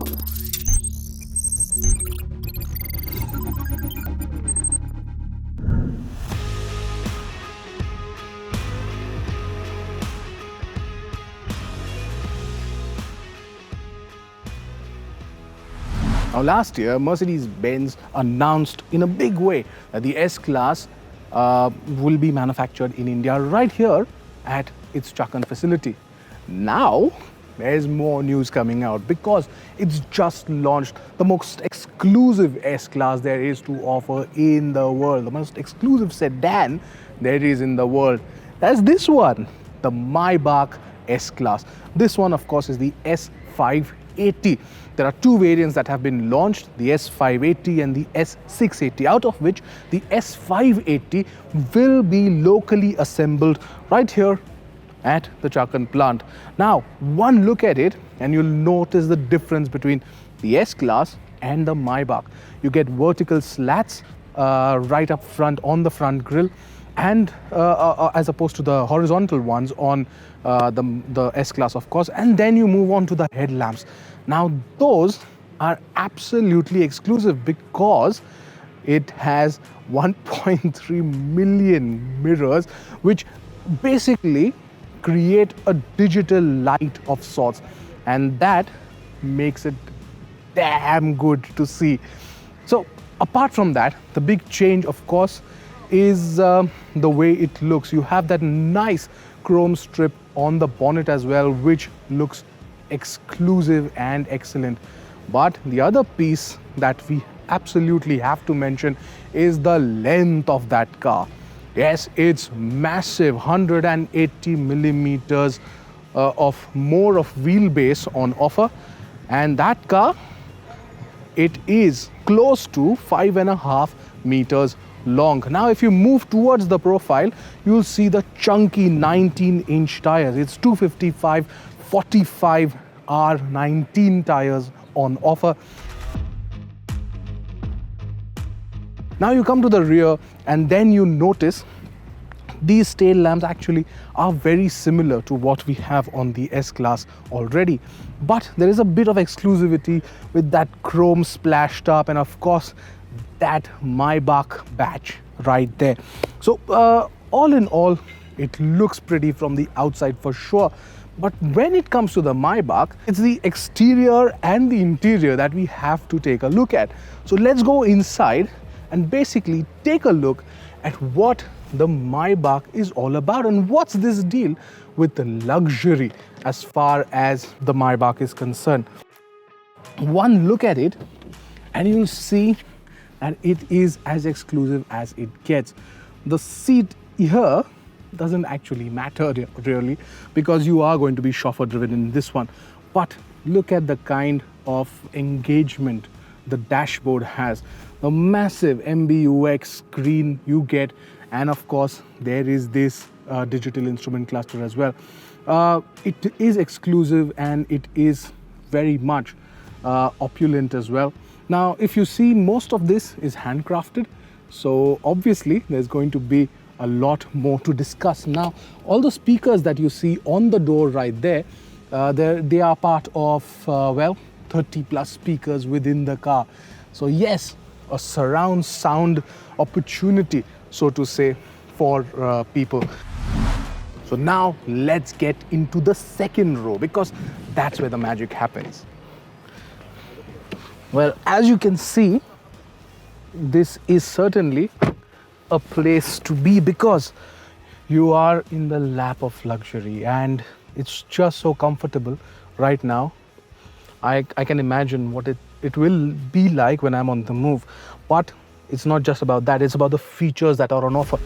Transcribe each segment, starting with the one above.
Now, last year, Mercedes-Benz announced in a big way that the S-Class will be manufactured in India right here at its Chakan facility. Now, there's more news coming out because it's just launched the most exclusive S-Class there is to offer in the world, the most exclusive sedan there is in the world. That's this one, the Maybach S-Class. This one, of course, is the S580. There are two variants that have been launched, the S580 and the S680, out of which the S580 will be locally assembled right here at the Chakan plant. Now, one look at it and you'll notice the difference between the S-Class and the Maybach. You get vertical slats right up front on the front grille, and as opposed to the horizontal ones on the S-Class, of course, and then you move on to the headlamps. Now, those are absolutely exclusive because it has 1.3 million mirrors, which basically create a digital light of sorts, and that makes it damn good to see. So apart from that, the big change, of course, is the way it looks. You have that nice chrome strip on the bonnet as well, which looks exclusive and excellent. But the other piece that we absolutely have to mention is the length of that car. Yes, it's massive, 180 millimeters of more of wheelbase on offer, and that car, it is close to 5.5 meters long. Now, if you move towards the profile, you'll see the chunky 19-inch tires. It's 255 45 R19 tires on offer. Now you come to the rear and then you notice these tail lamps actually are very similar to what we have on the S-Class already. But there is a bit of exclusivity with that chrome splashed up and, of course, that Maybach badge right there. So all in all, it looks pretty from the outside for sure. But when it comes to the Maybach, it's the exterior and the interior that we have to take a look at. So let's go inside and basically take a look at what the Maybach is all about and what's this deal with the luxury as far as the Maybach is concerned. One look at it and you'll see that it is as exclusive as it gets. The seat here doesn't actually matter really because you are going to be chauffeur driven in this one. But look at the kind of engagement the dashboard has, the massive MBUX screen you get, and of course there is this digital instrument cluster as well. It is exclusive and it is very much opulent as well. Now, if you see, most of this is handcrafted, so obviously there's going to be a lot more to discuss. Now, all the speakers that you see on the door right there, they are part of, well, 30 plus speakers within the car. So yes, a surround sound opportunity, so to say, for people. So now let's get into the second row because that's where the magic happens. Well, as you can see, this is certainly a place to be because you are in the lap of luxury and it's just so comfortable right now. I can imagine what it will be like when I'm on the move. But it's not just about that, it's about the features that are on offer.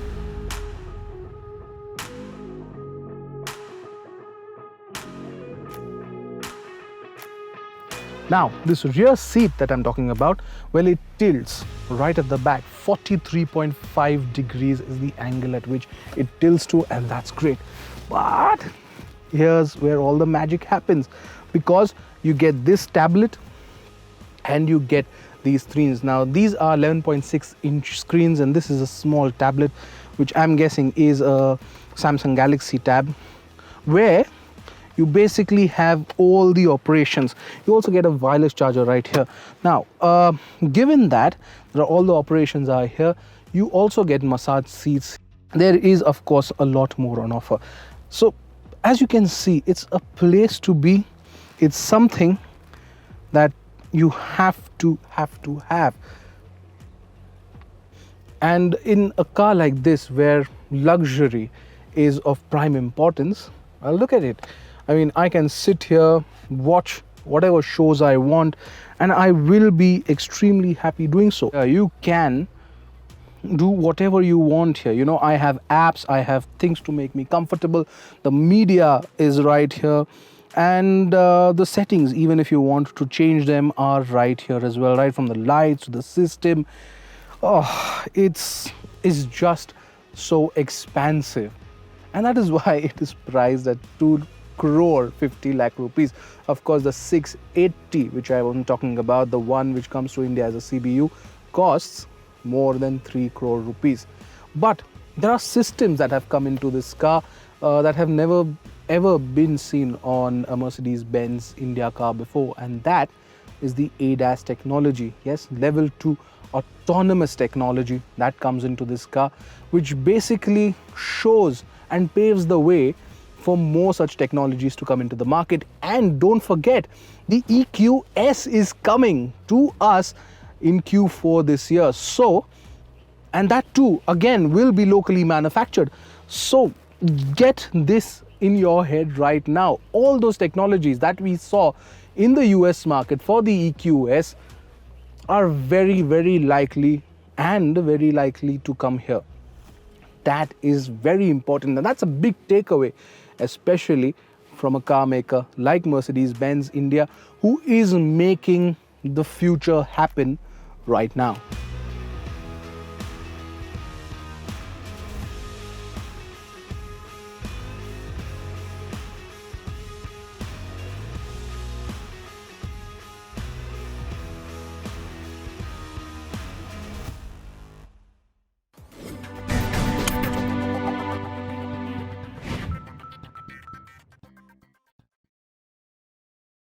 Now, this rear seat that I'm talking about, well, it tilts right at the back. 43.5 degrees is the angle at which it tilts to, and that's great. But here's where all the magic happens, because you get this tablet and you get these screens. Now, these are 11.6-inch screens, and this is a small tablet, which I'm guessing is a Samsung Galaxy Tab, where you basically have all the operations. You also get a wireless charger right here. Now, given that there are all the operations are here, you also get massage seats. There is, of course, a lot more on offer. So, as you can see, it's a place to be. It's something that you have to have. And in a car like this, where luxury is of prime importance, look at it. I mean, I can sit here, watch whatever shows I want, and I will be extremely happy doing so. You can do whatever you want here. You know, I have apps, I have things to make me comfortable. The media is right here, and the settings, even if you want to change them, are right here as well, right from the lights to the system. Oh, it's just so expansive, and that is why it is priced at 2 crore 50 lakh rupees. Of course, the 680, which I wasn't talking about, the one which comes to India as a CBU, costs more than 3 crore rupees. But there are systems that have come into this car that have never ever been seen on a Mercedes-Benz India car before, and that is the ADAS technology. Yes, level 2 autonomous technology that comes into this car, which basically shows and paves the way for more such technologies to come into the market. And don't forget, the EQS is coming to us in Q4 this year. So, and that too again will be locally manufactured. So get this in your head right now. All those technologies that we saw in the US market for the EQS are very, very likely to come here. That is very important, and that's a big takeaway, especially from a car maker like Mercedes-Benz India, who is making the future happen right now.